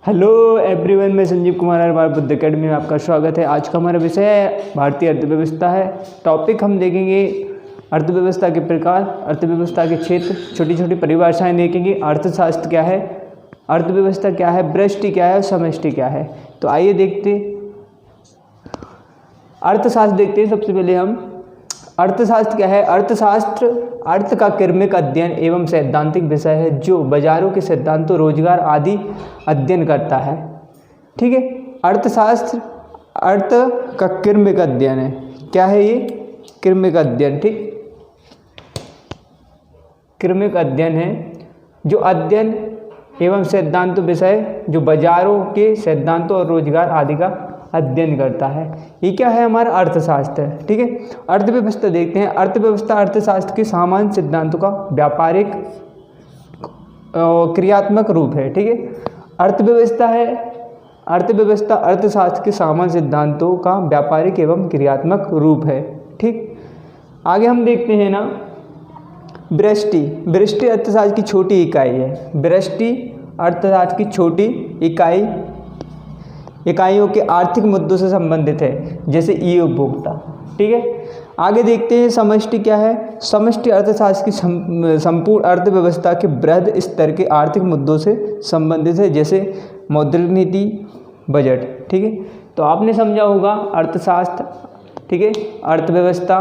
Hello everyone, मैं Sanjeev Kumar Agarwal Buddha academy में आपका स्वागत है। आज का हमारा विषय है भारतीय अर्थव्यवस्था है। टॉपिक हम देखेंगे अर्थव्यवस्था के प्रकार, अर्थव्यवस्था के क्षेत्र, छोटी छोटी परिभाषाएं देखेंगे। अर्थशास्त्र क्या है, अर्थव्यवस्था क्या है, व्यष्टि क्या है और समष्टि क्या है। तो आइए देखते अर्थशास्त्र देखते हैं। सबसे पहले हम अर्थशास्त्र क्या है। अर्थशास्त्र अर्थ का क्रमिक अध्ययन एवं सैद्धांतिक विषय है जो बाजारों के सिद्धांतों, रोजगार आदि अध्ययन करता है। ठीक है, अर्थशास्त्र अर्थ का क्रमिक अध्ययन है। क्या है ये? क्रमिक अध्ययन। ठीक, क्रमिक अध्ययन है जो अध्ययन एवं सिद्धांत विषय जो बाजारों के सिद्धांतों और रोजगार आदि का अध्ययन करता है। ये क्या है? हमारा अर्थशास्त्र है। ठीक है, अर्थव्यवस्था देखते हैं। अर्थव्यवस्था अर्थशास्त्र के सामान्य सिद्धांतों का व्यापारिक क्रियात्मक रूप है। ठीक है, अर्थव्यवस्था है, अर्थव्यवस्था अर्थशास्त्र के सामान्य सिद्धांतों का व्यापारिक एवं क्रियात्मक रूप है। ठीक, आगे हम देखते हैं ना व्यष्टि। व्यष्टि अर्थशास्त्र की छोटी इकाई है। व्यष्टि अर्थशास्त्र की छोटी इकाइयों के आर्थिक मुद्दों से संबंधित है, जैसे ई उपभोक्ता। ठीक है, आगे देखते हैं समष्टि क्या है। समष्टि अर्थशास्त्र की संपूर्ण अर्थव्यवस्था के वृहद स्तर के आर्थिक मुद्दों से संबंधित है, जैसे मौद्रिक नीति, बजट। ठीक है, तो आपने समझा होगा अर्थशास्त्र। ठीक है, अर्थव्यवस्था,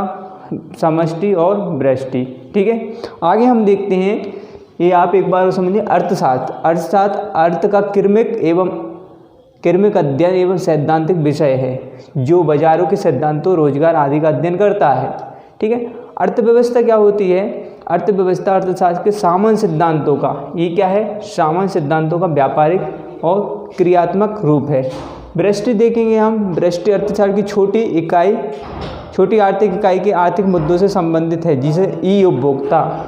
समष्टि और व्यष्टि। ठीक है, आगे हम देखते हैं, ये आप एक बार समझिए। अर्थशास्त्र अर्थशास्त्र अर्थ का क्रमिक अध्ययन एवं सैद्धांतिक विषय है जो बाजारों के सिद्धांतों, रोजगार आदि का अध्ययन करता है। ठीक है, अर्थव्यवस्था क्या होती है? अर्थव्यवस्था अर्थशास्त्र के सामान्य सिद्धांतों का, ये क्या है? सामान्य सिद्धांतों का व्यापारिक और क्रियात्मक रूप है। व्यष्टि देखेंगे हम। व्यष्टि अर्थशास्त्र की छोटी आर्थिक इकाई के आर्थिक मुद्दों से संबंधित है, जिसे ई उपभोक्ता।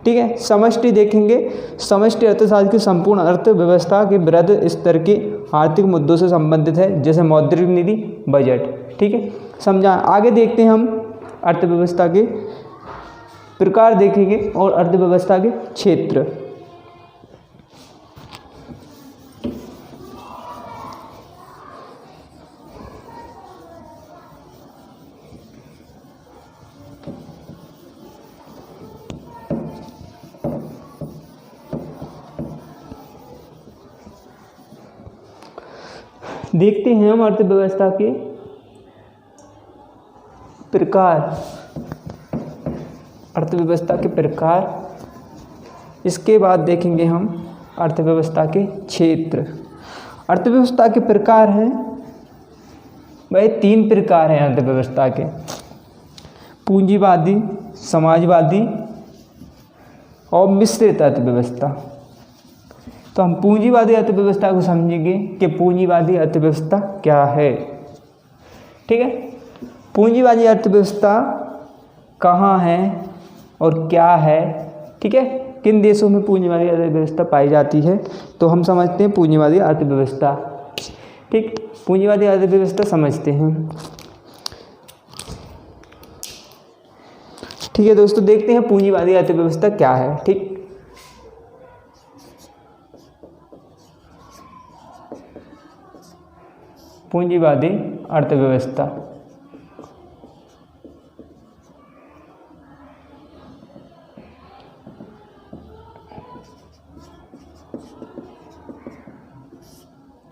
ठीक है, समष्टि देखेंगे। समष्टि अर्थशास्त्र की संपूर्ण अर्थव्यवस्था के वृहद स्तर के आर्थिक मुद्दों से संबंधित है, जैसे मौद्रिक नीति, बजट। ठीक है, समझा। आगे देखते हैं हम अर्थव्यवस्था के प्रकार देखेंगे और अर्थव्यवस्था के क्षेत्र। देखते हैं हम अर्थव्यवस्था के प्रकार, अर्थव्यवस्था के प्रकार। इसके बाद देखेंगे हम अर्थव्यवस्था के क्षेत्र। अर्थव्यवस्था के प्रकार हैं भाई, 3 प्रकार हैं अर्थव्यवस्था के: पूंजीवादी, समाजवादी और मिश्रित अर्थव्यवस्था। तो हम पूंजीवादी अर्थव्यवस्था को समझेंगे कि पूंजीवादी अर्थव्यवस्था क्या है। ठीक है, पूंजीवादी अर्थव्यवस्था कहाँ है और क्या है। ठीक है, किन देशों में पूंजीवादी अर्थव्यवस्था पाई जाती है, तो हम समझते हैं पूंजीवादी अर्थव्यवस्था। ठीक, पूंजीवादी अर्थव्यवस्था समझते हैं। ठीक है दोस्तों, देखते हैं पूंजीवादी अर्थव्यवस्था क्या है। ठीक, पूंजीवादी अर्थव्यवस्था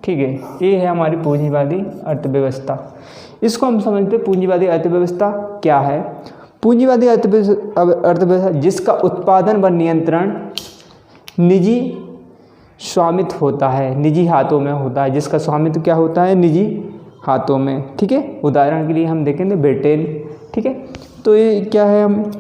ठीक है, ये है हमारी पूंजीवादी अर्थव्यवस्था। इसको हम समझते हैं पूंजीवादी अर्थव्यवस्था क्या है। पूंजीवादी अर्थव्यवस्था जिसका उत्पादन व नियंत्रण निजी स्वामित्व होता है, निजी हाथों में होता है। जिसका स्वामित्व क्या होता है? निजी हाथों में। ठीक है, उदाहरण के लिए हम देखेंगे ब्रिटेन। ठीक है, तो ये क्या है? हम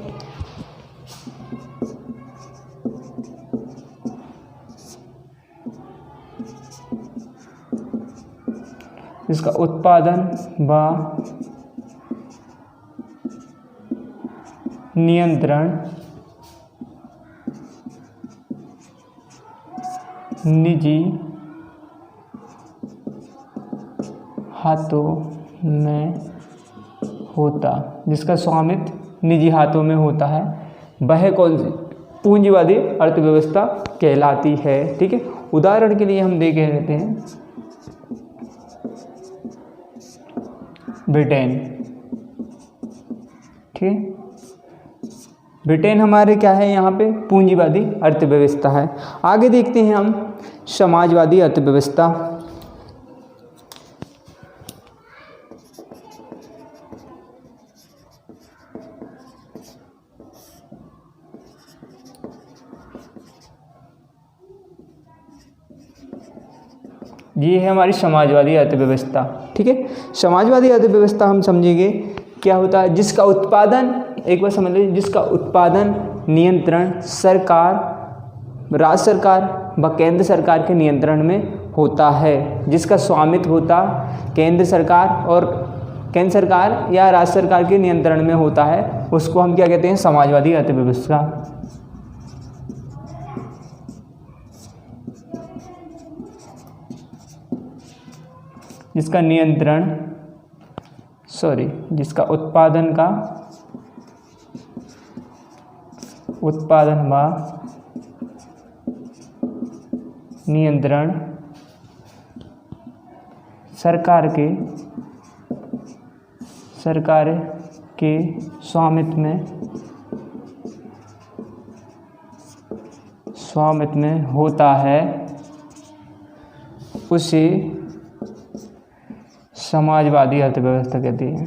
इसका उत्पादन व नियंत्रण निजी हाथों में होता, जिसका स्वामित्व निजी हाथों में होता है, वह कौन सी पूंजीवादी अर्थव्यवस्था कहलाती है। ठीक है, उदाहरण के लिए हम देख लेते हैं ब्रिटेन। ठीक है, ब्रिटेन हमारे क्या है, यहाँ पे पूंजीवादी अर्थव्यवस्था है। आगे देखते हैं हम समाजवादी अर्थव्यवस्था। ये है हमारी समाजवादी अर्थव्यवस्था। ठीक है, समाजवादी अर्थव्यवस्था हम समझेंगे क्या होता है, जिसका उत्पादन, एक बार समझ लीजिए, जिसका उत्पादन नियंत्रण सरकार, राज्य सरकार व केंद्र सरकार के नियंत्रण में होता है, जिसका स्वामित्व होता केंद्र सरकार और केंद्र सरकार या राज्य सरकार के नियंत्रण में होता है, उसको हम क्या कहते हैं, समाजवादी अर्थव्यवस्था। जिसका नियंत्रण, जिसका उत्पादन व नियंत्रण सरकार के स्वामित्व में होता है, उसे समाजवादी अर्थव्यवस्था कहती है।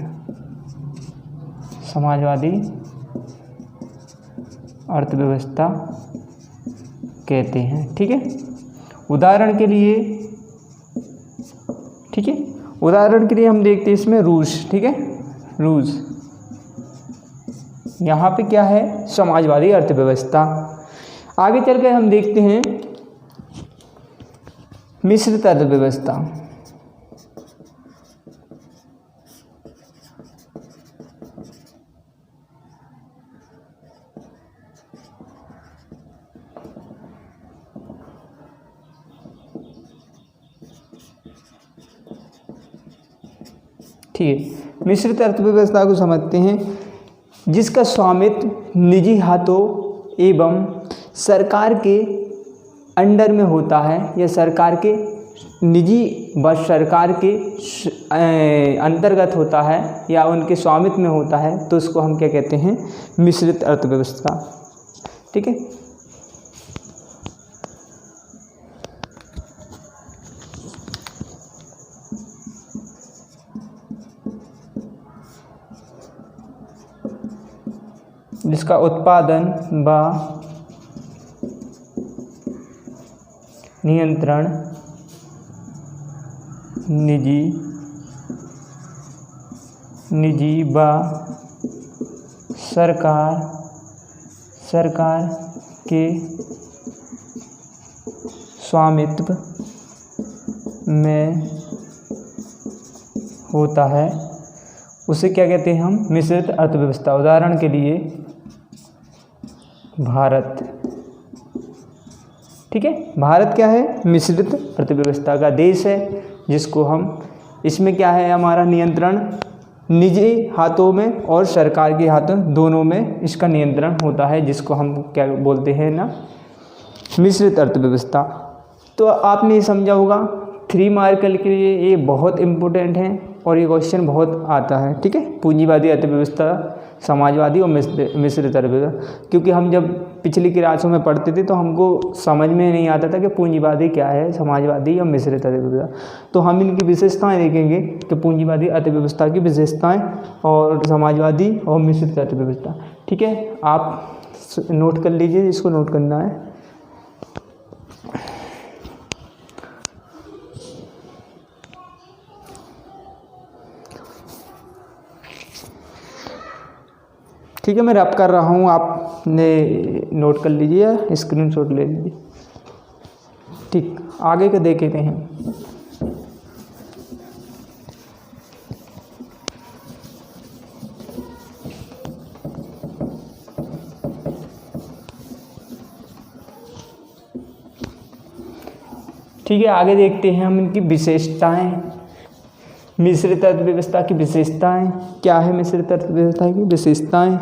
समाजवादी अर्थव्यवस्था कहते हैं। ठीक है, उदाहरण के लिए, ठीक है, उदाहरण के लिए हम देखते हैं इसमें रूस। ठीक है, रूस यहाँ पे क्या है, समाजवादी अर्थव्यवस्था। आगे चलकर हम देखते हैं मिश्रित अर्थव्यवस्था। ठीक है, मिश्रित अर्थव्यवस्था को समझते हैं, जिसका स्वामित्व निजी हाथों एवं सरकार के अंडर में होता है, या सरकार के निजी व सरकार के अंतर्गत होता है, या उनके स्वामित्व में होता है, तो उसको हम क्या कहते हैं, मिश्रित अर्थव्यवस्था। ठीक है, जिसका उत्पादन व नियंत्रण निजी व सरकार के स्वामित्व में होता है, उसे क्या कहते हैं हम, मिश्रित अर्थव्यवस्था। उदाहरण के लिए भारत। ठीक है, भारत क्या है, मिश्रित अर्थव्यवस्था का देश है, जिसको हम, इसमें क्या है, हमारा नियंत्रण निजी हाथों में और सरकार के हाथों, दोनों में इसका नियंत्रण होता है, जिसको हम क्या बोलते हैं ना, मिश्रित अर्थव्यवस्था। तो आपने ये समझा होगा, 3 मार्क के लिए ये बहुत इम्पोर्टेंट है और ये क्वेश्चन बहुत आता है। ठीक है, पूंजीवादी अर्थव्यवस्था, समाजवादी और मिश्रित अर्थव्यवस्था। क्योंकि हम जब पिछली क्लासों में पढ़ते थे तो हमको समझ में नहीं आता था कि पूंजीवादी क्या है, समाजवादी या मिश्रित अर्थव्यवस्था। तो हम इनकी विशेषताएं देखेंगे कि पूंजीवादी अर्थव्यवस्था की विशेषताएं और समाजवादी और मिश्रित अर्थव्यवस्था। ठीक है, आप नोट कर लीजिए, इसको नोट करना है। ठीक है, मैं रैप कर रहा हूँ, आपने नोट कर लीजिए, स्क्रीनशॉट ले लीजिए। ठीक, आगे का देख लेते हैं। ठीक है, आगे देखते हैं हम इनकी विशेषताएं। मिश्रित अर्थव्यवस्था की विशेषताएं क्या है, मिश्रित अर्थव्यवस्था की विशेषताएं।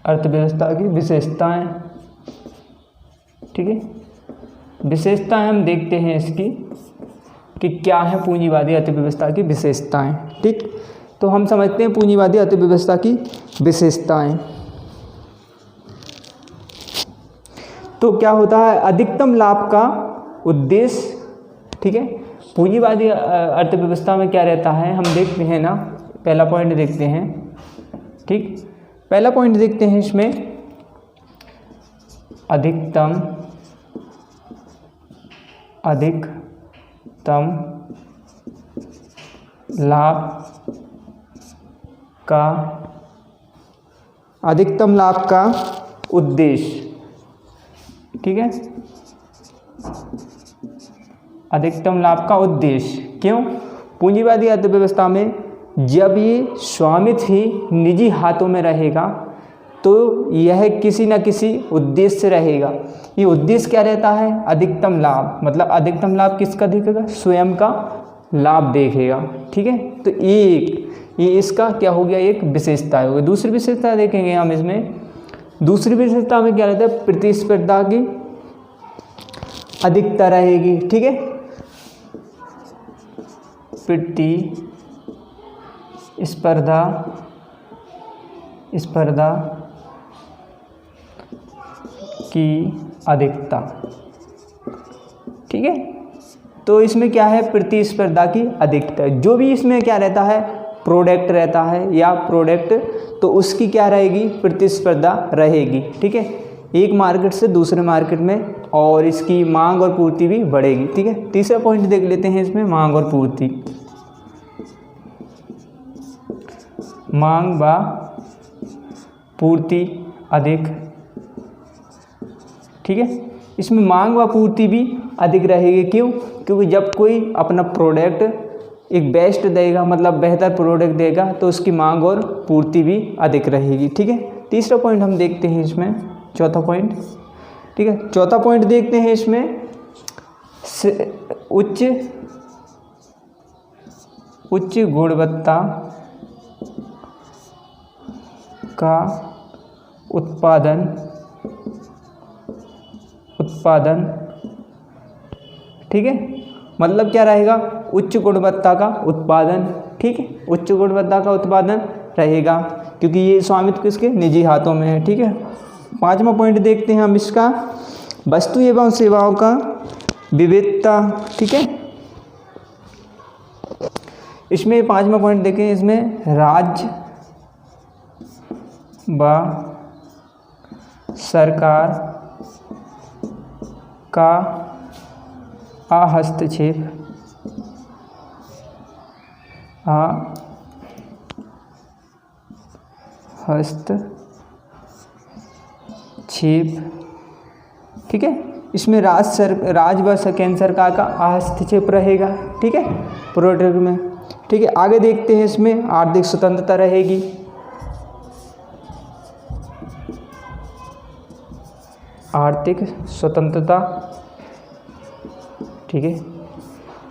अर्थव्यवस्था की विशेषताएं, ठीक है। विशेषताएं हम देखते हैं इसकी कि क्या है पूंजीवादी अर्थव्यवस्था की विशेषताएं, ठीक। तो हम समझते हैं पूंजीवादी अर्थव्यवस्था की विशेषताएं। तो क्या होता है, अधिकतम लाभ का उद्देश्य, ठीक है। पूंजीवादी अर्थव्यवस्था में क्या रहता है, हम देखते हैं ना, पहला पॉइंट देखते हैं, ठीक। पहला पॉइंट देखते हैं इसमें, अधिकतम लाभ का उद्देश्य, ठीक है। अधिकतम लाभ का उद्देश्य क्यों? पूंजीवादी अर्थव्यवस्था में जब ये स्वामित्व ही निजी हाथों में रहेगा तो यह किसी न किसी उद्देश्य से रहेगा। ये उद्देश्य क्या रहता है? अधिकतम लाभ, मतलब अधिकतम लाभ किसका देखेगा? स्वयं का लाभ देखेगा, ठीक है। तो ये इसका क्या हो गया, एक विशेषता हो गई। दूसरी विशेषता देखेंगे हम इसमें, दूसरी विशेषता में क्या रहता है, प्रतिस्पर्धा की अधिकता रहेगी, ठीक है। प्रतिस्पर्धा की अधिकता, ठीक है। तो इसमें क्या है, प्रतिस्पर्धा की अधिकता। जो भी इसमें क्या रहता है, प्रोडक्ट रहता है या प्रोडक्ट, तो उसकी क्या रहेगी, प्रतिस्पर्धा रहेगी, ठीक है, एक मार्केट से दूसरे मार्केट में, और इसकी मांग और पूर्ति भी बढ़ेगी, ठीक है। तीसरा पॉइंट देख लेते हैं इसमें, मांग और पूर्ति। मांग व पूर्ति अधिक, ठीक है। इसमें मांग व पूर्ति भी अधिक रहेगी, क्यों? क्योंकि जब कोई अपना प्रोडक्ट एक बेस्ट देगा, मतलब बेहतर प्रोडक्ट देगा, तो उसकी मांग और पूर्ति भी अधिक रहेगी, ठीक है। तीसरा पॉइंट हम देखते हैं इसमें, चौथा पॉइंट, ठीक है। चौथा पॉइंट देखते हैं इसमें, उच्च गुणवत्ता का उत्पादन, ठीक है। मतलब क्या रहेगा, उच्च गुणवत्ता का उत्पादन, ठीक है, उच्च गुणवत्ता का उत्पादन रहेगा, क्योंकि ये स्वामित्व किसके, निजी हाथों में है, ठीक है। पांचवा पॉइंट देखते हैं हम इसका, वस्तु एवं सेवाओं का विविधता, ठीक है। इसमें पांचवा पॉइंट देखें, इसमें राज्य व सरकार का हस्तक्षेप, ठीक है। इसमें राज्य व केंद्र सरकार का हस्तक्षेप रहेगा, ठीक है, प्रोडक्ट में, ठीक है। आगे देखते हैं, इसमें आर्थिक स्वतंत्रता रहेगी, आर्थिक स्वतंत्रता, ठीक है।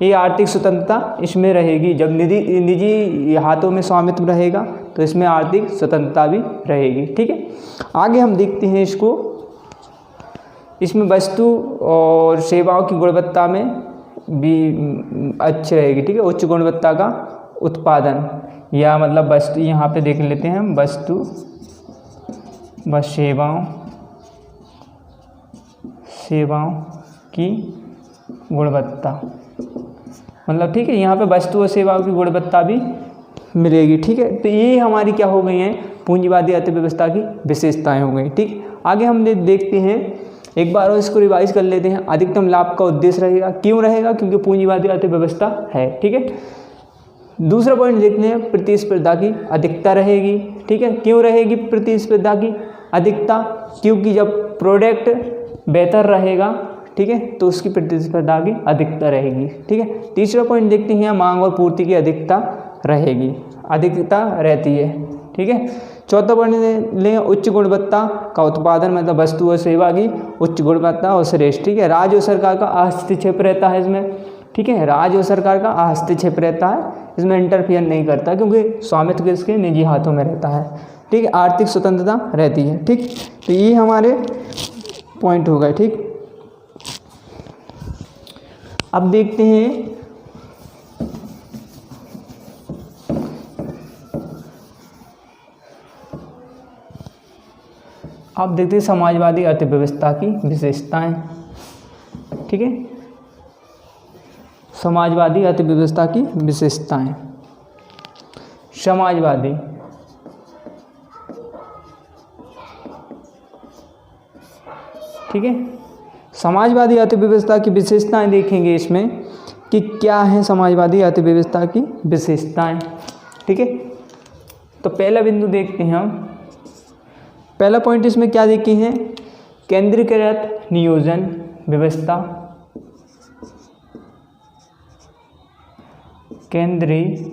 ये आर्थिक स्वतंत्रता इसमें रहेगी, जब निजी हाथों में स्वामित्व रहेगा तो इसमें आर्थिक स्वतंत्रता भी रहेगी, ठीक है। आगे हम देखते हैं इसको, इसमें वस्तु और सेवाओं की गुणवत्ता में भी अच्छी रहेगी, ठीक है। उच्च गुणवत्ता का उत्पादन, या मतलब वस्तु, यहाँ पे देख लेते हैं हम, वस्तु व सेवाओं की गुणवत्ता, मतलब ठीक है, यहाँ पे वस्तु और सेवाओं की गुणवत्ता भी मिलेगी, ठीक है। तो ये हमारी क्या हो गई हैं, पूंजीवादी अर्थव्यवस्था की विशेषताएं हो गई, ठीक। आगे हम देखते हैं, एक बार और इसको रिवाइज कर लेते हैं। अधिकतम लाभ का उद्देश्य रहेगा, क्यों रहेगा? क्योंकि पूंजीवादी अर्थव्यवस्था है, ठीक है। दूसरा पॉइंट देखते हैं, प्रतिस्पर्धा की अधिकता रहेगी, ठीक है। क्यों रहेगी प्रतिस्पर्धा की अधिकता? क्योंकि जब प्रोडक्ट बेहतर रहेगा, ठीक है, तो उसकी प्रतिस्पर्धा की अधिकता रहेगी, ठीक है। तीसरा पॉइंट देखते हैं, मांग और पूर्ति की अधिकता रहेगी, अधिकता रहती है, ठीक है। चौथा पॉइंट लें, उच्च गुणवत्ता का उत्पादन, मतलब वस्तु और सेवा की उच्च गुणवत्ता और श्रेष्ठ, ठीक है। राज्य और सरकार का हस्तक्षेप रहता है इसमें, ठीक है, राज्य और सरकार का हस्तक्षेप रहता है, इसमें इंटरफियर नहीं करता, क्योंकि स्वामित्व किसके, निजी हाथों में रहता है। ठीक है, आर्थिक स्वतंत्रता रहती है। ठीक, तो ये हमारे पॉइंट हो गए। ठीक, अब देखते हैं समाजवादी अर्थव्यवस्था की विशेषताएं। ठीक है, समाजवादी अर्थव्यवस्था की विशेषताएं। समाजवादी ठीक है, समाजवादी अर्थव्यवस्था की विशेषताएं देखेंगे इसमें कि क्या है समाजवादी अर्थव्यवस्था की विशेषताएं। ठीक है, तो पहला बिंदु देखते हैं हम। पहला पॉइंट इसमें क्या देखे हैं, केंद्रीकृत नियोजन व्यवस्था। केंद्रीकृत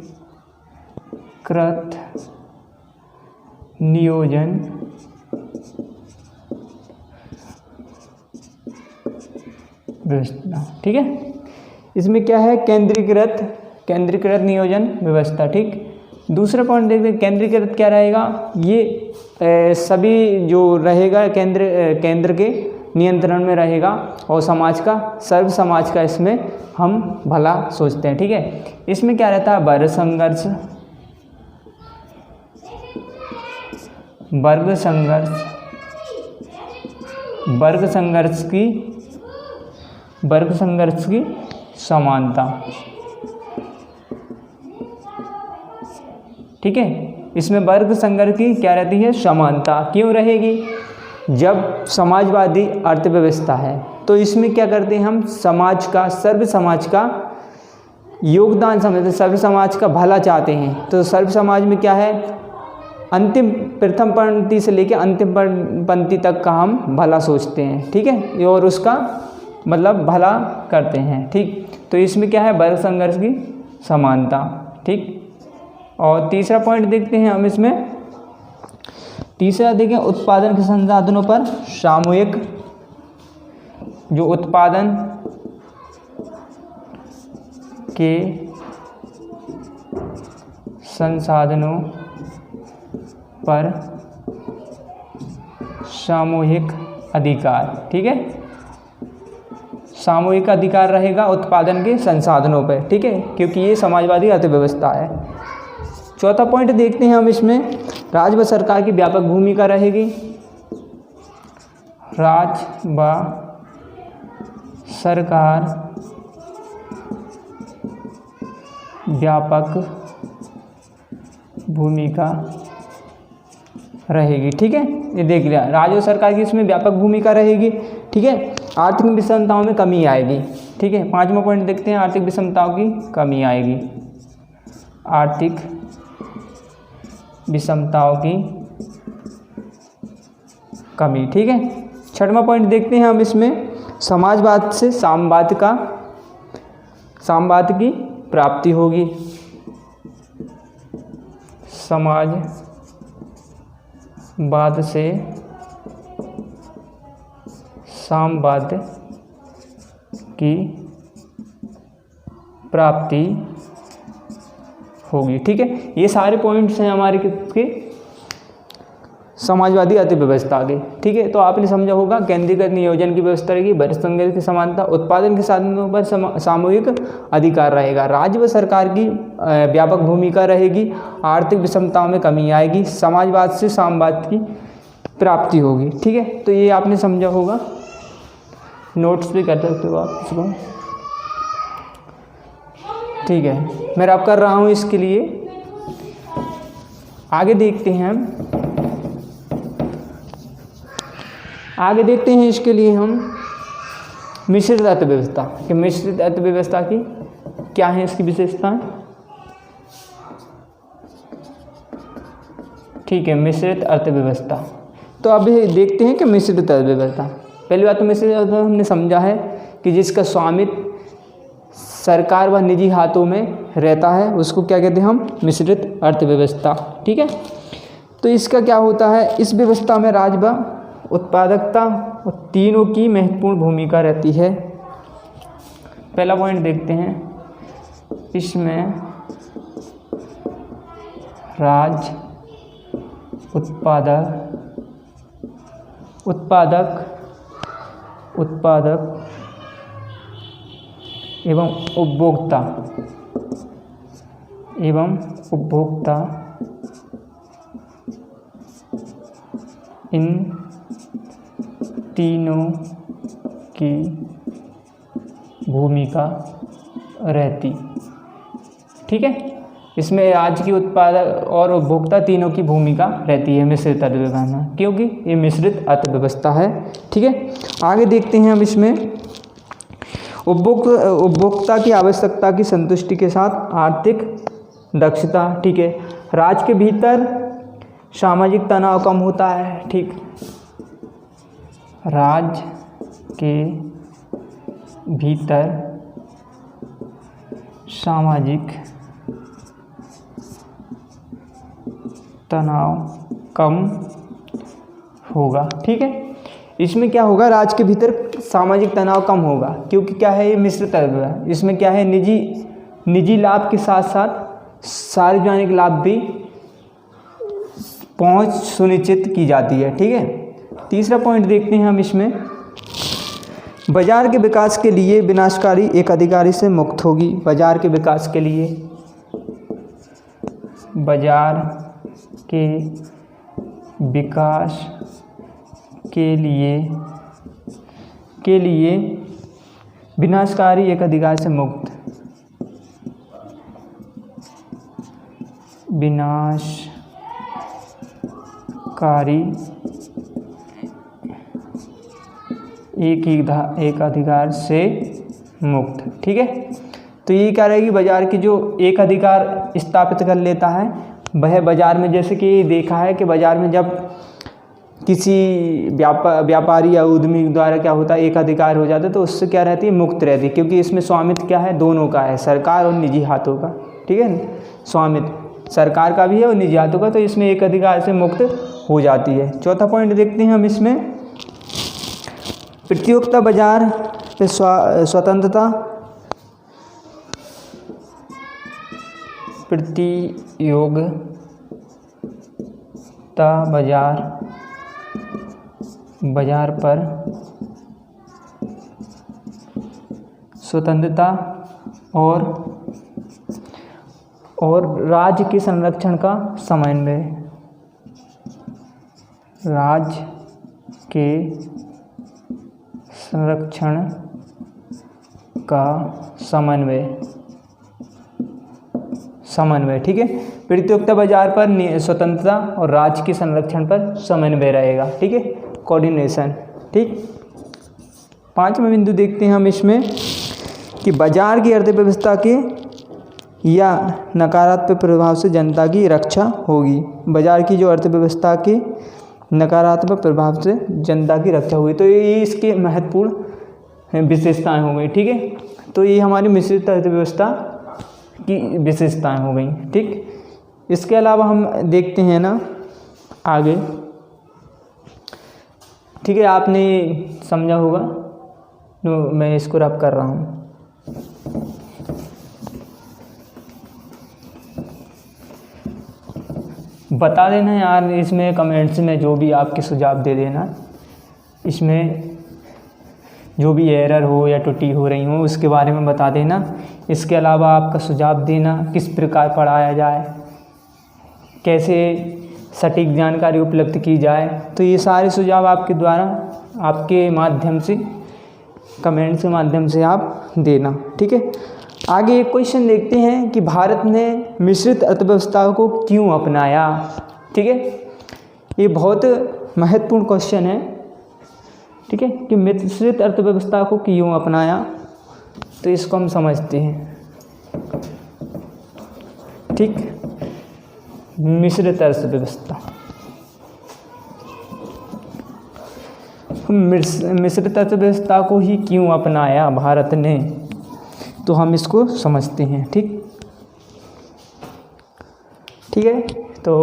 नियोजन व्यवस्था। ठीक है, इसमें क्या है, केंद्रीकृत नियोजन व्यवस्था। ठीक, दूसरा पॉइंट देखते हैं, केंद्रीकृत क्या रहेगा, ये सभी जो रहेगा केंद्र के नियंत्रण में रहेगा और समाज का, सर्व समाज का इसमें हम भला सोचते हैं। ठीक है, इसमें क्या रहता है, वर्ग संघर्ष की समानता। ठीक है, इसमें वर्ग संघर्ष की क्या रहती है, समानता। क्यों रहेगी, जब समाजवादी अर्थव्यवस्था है तो इसमें क्या करते हैं हम, समाज का, सर्व समाज का योगदान समझते, सर्व समाज का भला चाहते हैं। तो सर्व समाज में क्या है, अंतिम प्रथम पंक्ति से लेकर अंतिम पंक्ति तक का हम भला सोचते हैं। ठीक है, और उसका मतलब भला करते हैं। ठीक, तो इसमें क्या है, वर्ग संघर्ष की समानता। ठीक, और तीसरा पॉइंट देखते हैं हम इसमें। तीसरा देखें, उत्पादन के संसाधनों पर सामूहिक, जो उत्पादन के संसाधनों पर सामूहिक अधिकार। ठीक है, सामूहिक अधिकार रहेगा उत्पादन के संसाधनों पर। ठीक है, क्योंकि ये समाजवादी अर्थव्यवस्था है। चौथा पॉइंट देखते हैं हम इसमें, राज्य व सरकार की व्यापक भूमिका रहेगी। राज्य व सरकार व्यापक भूमिका रहेगी। ठीक है, ये देख लिया, राज्य और सरकार की इसमें व्यापक भूमिका रहेगी। ठीक है, आर्थिक विषमताओं में कमी आएगी। ठीक है, पांचवा पॉइंट देखते हैं, आर्थिक विषमताओं की कमी आएगी। आर्थिक विषमताओं की कमी। ठीक है, छठवां पॉइंट देखते हैं हम इसमें, समाजवाद से साम्यवाद की प्राप्ति होगी। समाजवाद से साम्यवाद की प्राप्ति होगी। ठीक है, ये सारे पॉइंट्स हैं हमारे किसके, समाजवादी अर्थव्यवस्था के। ठीक है, तो आपने समझा होगा, केंद्रीकृत नियोजन की व्यवस्था रहेगी, वर्ग संघर्ष की समानता, उत्पादन के साधनों पर सामूहिक अधिकार रहेगा, राज्य व सरकार की व्यापक भूमिका रहेगी, आर्थिक विषमताओं में कमी आएगी, समाजवाद से साम्यवाद की प्राप्ति होगी। ठीक है, तो ये आपने समझा होगा, नोट्स भी कर सकते हो आप इसको। ठीक है, मैं रब कर रहा हूँ इसके लिए। आगे देखते हैं हम, आगे देखते हैं इसके लिए हम मिश्रित अर्थव्यवस्था कि मिश्रित अर्थव्यवस्था की क्या है इसकी विशेषताएं। ठीक है, मिश्रित अर्थव्यवस्था। तो अभी देखते हैं कि मिश्रित अर्थव्यवस्था, पहली बात तो मिश्रित अर्थव्यवस्था हमने समझा है कि जिसका स्वामित्व सरकार व निजी हाथों में रहता है उसको क्या कहते हैं हम, मिश्रित अर्थव्यवस्था। ठीक है, तो इसका क्या होता है, इस व्यवस्था में राज्य व उत्पादकता और तीनों की महत्वपूर्ण भूमिका रहती है। पहला पॉइंट देखते हैं, इसमें राज्य उत्पादक एवं उपभोक्ता इन तीनों की भूमिका रहती। ठीक है, इसमें राज्य की उत्पादक और उपभोक्ता तीनों की भूमिका रहती है मिश्रित अर्थव्यवस्था में, क्योंकि ये मिश्रित अर्थव्यवस्था है। ठीक है, आगे देखते हैं हम इसमें उपभोक्ता की आवश्यकता की संतुष्टि के साथ आर्थिक दक्षता। ठीक है, राज्य के भीतर सामाजिक तनाव कम होता है। ठीक, राज्य के भीतर सामाजिक तनाव कम होगा। ठीक है, इसमें क्या होगा, राज्य के भीतर सामाजिक तनाव कम होगा, क्योंकि क्या है, ये मिश्रित है। इसमें क्या है, निजी लाभ के साथ साथ सार्वजनिक लाभ भी पहुंच सुनिश्चित की जाती है। ठीक है, तीसरा पॉइंट देखते हैं हम इसमें, बाजार के विकास के लिए विनाशकारी एक अधिकारी से मुक्त होगी। बाजार के विकास के लिए, बाजार के विकास के लिए विनाशकारी एक अधिकार से मुक्त, विनाशकारी एक अधिकार से मुक्त। ठीक है, तो ये क्या रहेगी, बाजार की जो एक अधिकार स्थापित कर लेता है वह बाजार में, जैसे कि देखा है कि बाजार में जब किसी व्यापारी या उद्यमी द्वारा क्या होता है, एक अधिकार हो जाता है, तो उससे क्या रहती है, मुक्त रहती है, क्योंकि इसमें स्वामित्व क्या है, दोनों का है, सरकार और निजी हाथों का। ठीक है, स्वामित्व सरकार का भी है और निजी हाथों का, तो इसमें एक अधिकार से मुक्त हो जाती है। चौथा पॉइंट देखते हैं हम इसमें, प्रतियोगिता बाजार पे स्वतंत्रता, प्रतियोगिता बाजार पर स्वतंत्रता और राज्य के संरक्षण का समन्वय, राज्य के संरक्षण का समन्वय। ठीक है, प्रतियोगिता बाजार पर स्वतंत्रता और राज्य के संरक्षण पर समन्वय रहेगा। ठीक है, कोऑर्डिनेशन। ठीक, पांचवा बिंदु देखते हैं हम इसमें कि बाजार की अर्थव्यवस्था के या नकारात्मक प्रभाव से जनता की रक्षा होगी। बाजार की जो अर्थव्यवस्था के नकारात्मक प्रभाव से जनता की रक्षा हुई, तो ये इसके महत्वपूर्ण विशेषताएं हो गई। ठीक है, तो ये हमारी मिश्रित अर्थव्यवस्था की विशेषताएं हो गई। ठीक, इसके अलावा हम देखते हैं ना आगे। ठीक है, आपने समझा होगा, तो मैं इसको रब कर रहा हूँ। बता देना यार इसमें कमेंट्स में, जो भी आपके सुझाव दे देना, इसमें जो भी एरर हो या त्रुटि हो रही हो उसके बारे में बता देना। इसके अलावा आपका सुझाव देना किस प्रकार पढ़ाया जाए, कैसे सटीक जानकारी उपलब्ध की जाए, तो ये सारे सुझाव आपके द्वारा, आपके माध्यम से, कमेंट्स के माध्यम से आप देना। ठीक है, आगे एक क्वेश्चन देखते हैं कि भारत ने मिश्रित अर्थव्यवस्था को क्यों अपनाया। ठीक है, ये बहुत महत्वपूर्ण क्वेश्चन है। ठीक है, कि मिश्रित अर्थव्यवस्था को क्यों अपनाया, तो इसको हम समझते हैं। ठीक, मिश्रित अर्थव्यवस्था, मिश्रित अर्थव्यवस्था को ही क्यों अपनाया भारत ने, तो हम इसको समझते हैं। ठीक है, तो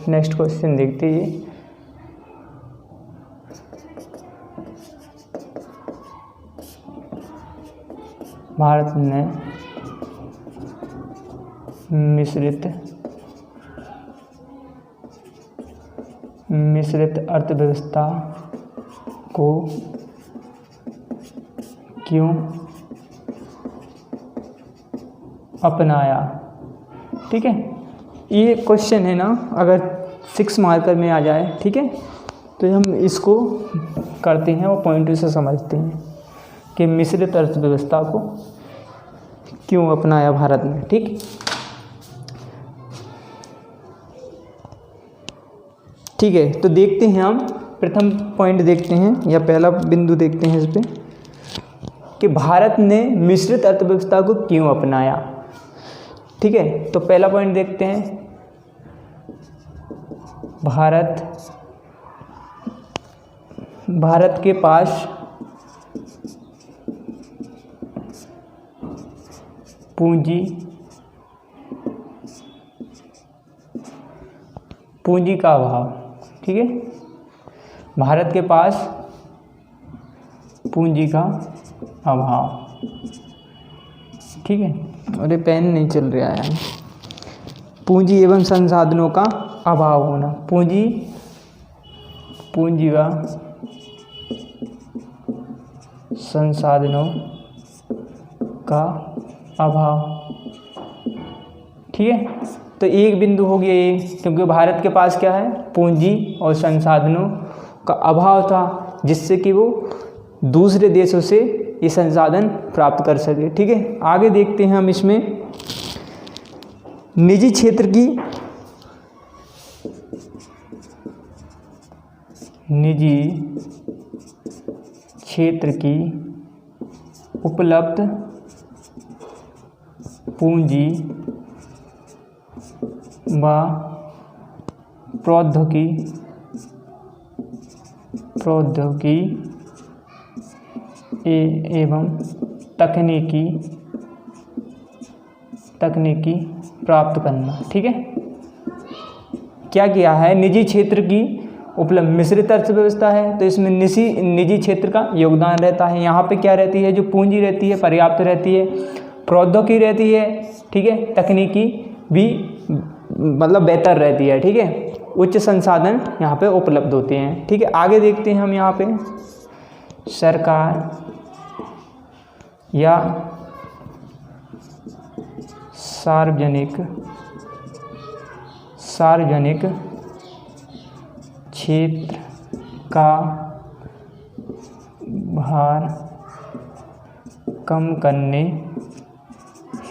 नेक्स्ट क्वेश्चन देखते हैं। भारत ने मिश्रित मिश्रित अर्थव्यवस्था को क्यों अपनाया। ठीक है, ये क्वेश्चन है ना, अगर 6 मार्कर में आ जाए, ठीक है, तो हम इसको करते हैं और पॉइंट से समझते हैं कि मिश्रित अर्थव्यवस्था को क्यों अपनाया भारत ने। ठीक, ठीक है, तो देखते हैं हम प्रथम पॉइंट देखते हैं या पहला बिंदु देखते हैं इस पे कि भारत ने मिश्रित अर्थव्यवस्था को क्यों अपनाया। ठीक है, तो पहला पॉइंट देखते हैं, भारत के पास पूंजी का अभाव। ठीक है, भारत के पास पूंजी का अभाव। ठीक है, अरे पेन नहीं चल रहा है। पूंजी एवं संसाधनों का अभाव होना, पूंजी व संसाधनों का अभाव। ठीक है, तो एक बिंदु हो गया ये, क्योंकि भारत के पास क्या है, पूंजी और संसाधनों का अभाव था, जिससे कि वो दूसरे देशों से ये संसाधन प्राप्त कर सके। ठीक है, आगे देखते हैं हम इसमें निजी क्षेत्र की उपलब्ध पूंजी व प्रौद्योगिकी एवं तकनीकी प्राप्त करना। ठीक है, क्या किया है, निजी क्षेत्र की उपलब्ध, मिश्रित अर्थव्यवस्था है तो इसमें निजी क्षेत्र का योगदान रहता है। यहाँ पे क्या रहती है, जो पूंजी रहती है पर्याप्त रहती है, प्रौद्योगिकी रहती है, ठीक है, तकनीकी भी मतलब बेहतर रहती है। ठीक है, उच्च संसाधन यहाँ पे उपलब्ध होते हैं। ठीक है, आगे देखते हैं हम यहाँ पे सरकार या सार्वजनिक क्षेत्र का भार कम करने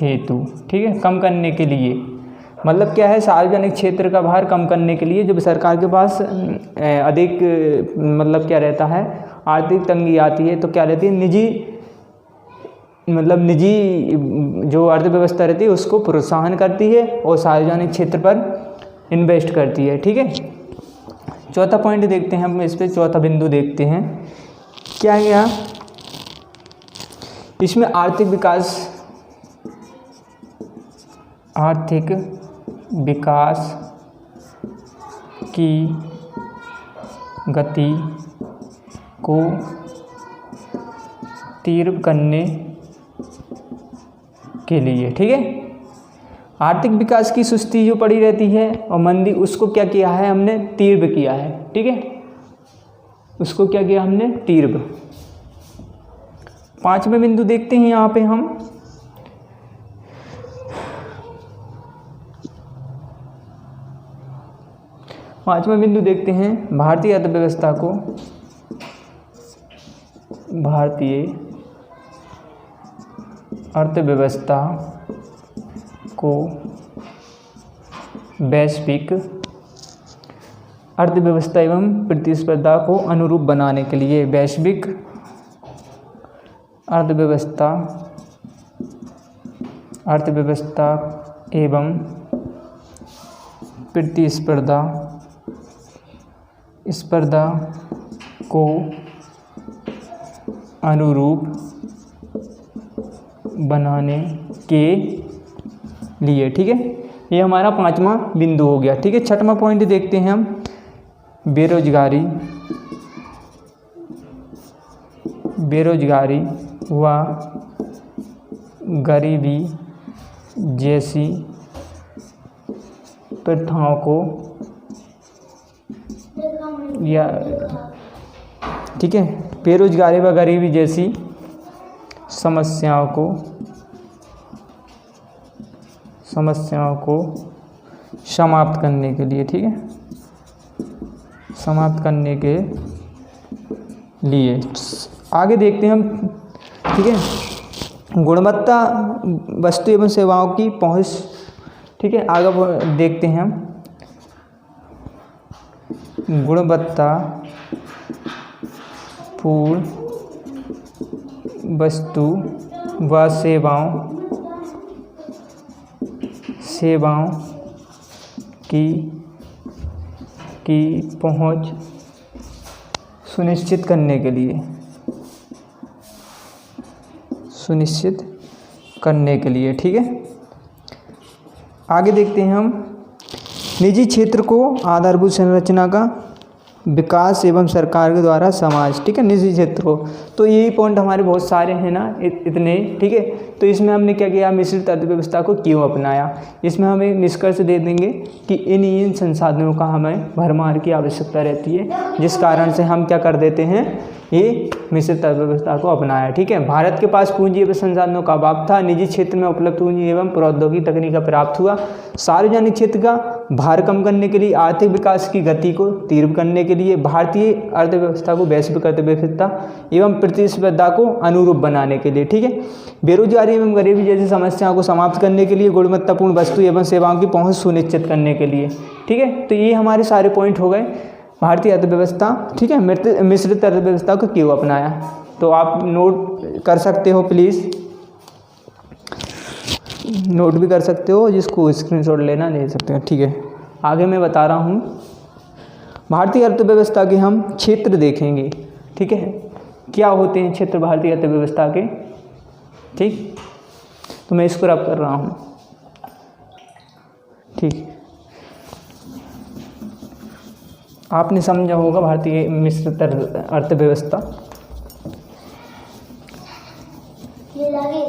हेतु। ठीक है, कम करने के लिए मतलब क्या है, सार्वजनिक क्षेत्र का भार कम करने के लिए जब सरकार के पास अधिक मतलब क्या रहता है, आर्थिक तंगी आती है, तो क्या रहती है, निजी जो अर्थव्यवस्था रहती है उसको प्रोत्साहन करती है और सार्वजनिक क्षेत्र पर इन्वेस्ट करती है। ठीक है, चौथा पॉइंट देखते हैं हम इस पे, चौथा बिंदु देखते हैं क्या गया इसमें, आर्थिक विकास की गति को तीव्र करने के लिए। ठीक है, आर्थिक विकास की सुस्ती जो पड़ी रहती है और मंदी, उसको क्या किया है हमने, तीव्र किया है। ठीक है, उसको क्या किया हमने, तीव्र। पांचवें बिंदु देखते हैं यहाँ पे हम, पांचवें बिंदु देखते हैं, भारतीय अर्थव्यवस्था को वैश्विक अर्थव्यवस्था एवं प्रतिस्पर्धा को अनुरूप बनाने के लिए, वैश्विक अर्थव्यवस्था एवं प्रतिस्पर्धा को अनुरूप बनाने के लिए। ठीक है, ये हमारा पांचवा बिंदु हो गया। ठीक है, छठवां पॉइंट देखते हैं हम, बेरोजगारी व गरीबी जैसी प्रथाओं को या ठीक है, बेरोजगारी व गरीबी जैसी समस्याओं को समाप्त करने के लिए, ठीक है, समाप्त करने के लिए। आगे देखते हैं हम, ठीक है, गुणवत्ता वस्तु एवं सेवाओं की पहुंच, ठीक है, आगे देखते हैं हम गुणवत्ता पूर्ण वस्तु व सेवाओं की पहुंच सुनिश्चित करने के लिए, ठीक है। आगे देखते हैं हम निजी क्षेत्र को आधारभूत संरचना का विकास एवं सरकार के द्वारा समाज, ठीक है, निजी क्षेत्र को। तो यही पॉइंट हमारे बहुत सारे हैं ना, इतने, ठीक है। तो इसमें हमने क्या किया, मिश्रित अर्थव्यवस्था को क्यों अपनाया, इसमें हम एक निष्कर्ष दे देंगे कि इन संसाधनों का हमें भरमार की आवश्यकता रहती है, जिस कारण से हम क्या कर देते हैं, ये मिश्रित अर्थव्यवस्था को अपनाया, ठीक है। भारत के पास पूंजी एवं संसाधनों का अभाव था, निजी क्षेत्र में उपलब्ध पूंजी एवं प्रौद्योगिकी तकनीक का प्राप्त हुआ, सार्वजनिक क्षेत्र का भार कम करने के लिए, आर्थिक विकास की गति को तीव्र करने के लिए, भारतीय अर्थव्यवस्था को वैश्विक अर्थव्यवस्था एवं प्रतिस्पर्धा को अनुरूप बनाने के लिए, ठीक है, बेरोजगारी एवं गरीबी जैसी समस्याओं को समाप्त करने के लिए, गुणवत्तापूर्ण वस्तु एवं सेवाओं की पहुंच सुनिश्चित करने के लिए, ठीक है। तो ये हमारे सारे पॉइंट हो गए भारतीय अर्थव्यवस्था, ठीक है, मिश्रित अर्थव्यवस्था को क्यों अपनाया। तो आप नोट कर सकते हो, प्लीज़ नोट भी कर सकते हो, जिसको स्क्रीनशॉट लेना ले सकते हो, ठीक है। आगे मैं बता रहा हूँ, भारतीय अर्थव्यवस्था के हम क्षेत्र देखेंगे, ठीक है, क्या होते हैं क्षेत्र भारतीय अर्थव्यवस्था के, ठीक। तो मैं इसको रब कर रहा हूँ, ठीक। आपने समझा होगा भारतीय मिश्रित अर्थव्यवस्था। ले लागे